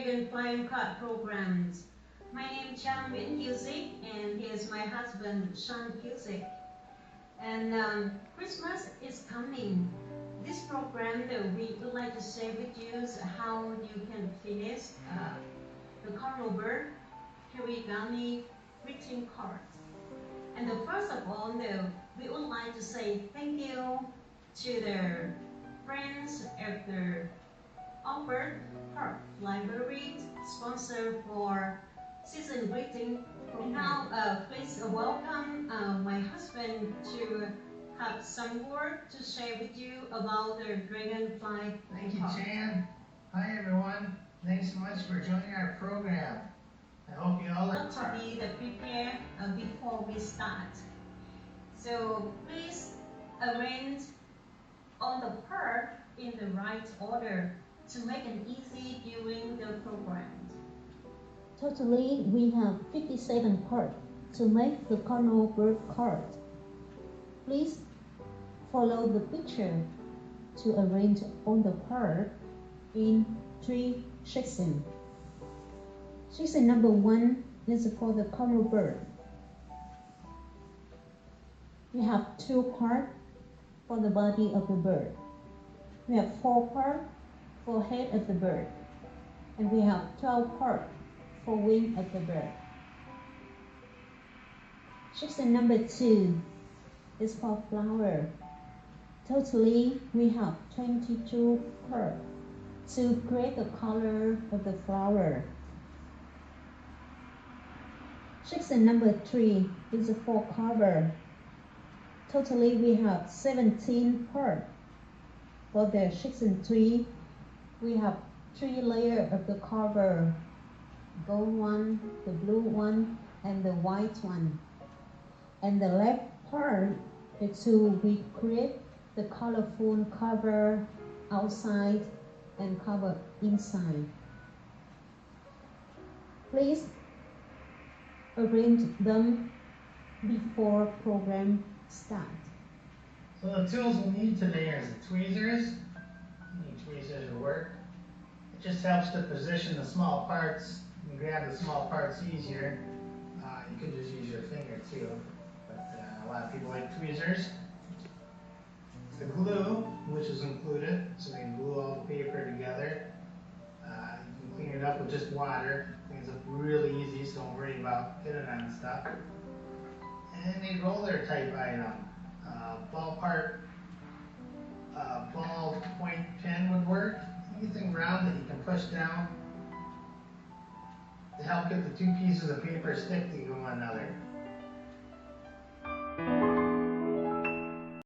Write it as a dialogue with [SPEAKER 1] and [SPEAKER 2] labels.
[SPEAKER 1] Dragonflies and Cards programs. My name is Trang and he is my husband, Sean. And Christmas is coming. This program we would like to share with you is how you can finish the Cardinal Bird Kirigami greeting cards. And first of all, we would like to say thank you to the friends at the Bird Kirigami Library sponsor for season greeting. And now, please welcome my husband to have some word to share with you about the Dragonfly.
[SPEAKER 2] Thank you, Chan. Hi, everyone. Thanks so much for joining our program. I hope you all are
[SPEAKER 1] to be prepared before we start. So please arrange all the cards in the right order to make it easy during the program.
[SPEAKER 3] Totally, we have 57 cards to make the Cardinal Bird card. Please follow the picture to arrange all the cards in 3 sections. Section number 1 is for the Cardinal Bird. We have 2 cards for the body of the bird. We have 4 cards for head of the bird. And we have 12 cards for wing of the bird. Section number 2 is for flower. Totally, we have 22 cards to create the color of the flower. Section number 3 is for cover. Totally, we have 17 cards. For the section 3, we have 3 layers of the cover. Gold one, the blue one, and the white one. And the left part is to create the colorful cover outside and cover inside. Please arrange them before program start.
[SPEAKER 2] So the tools we'll need today are the tweezers. You need tweezers to work. It just helps to position the small parts. You can grab the small parts easier. You could just use your finger too, but a lot of people like tweezers. The glue, which is included, so we can glue all the paper together. You can clean it up with just water. Cleans up really easy, so don't worry about getting on stuff. And a roller type item. Ball point pen would work. Anything round that you can push down to help get the 2 pieces of paper stick to one another.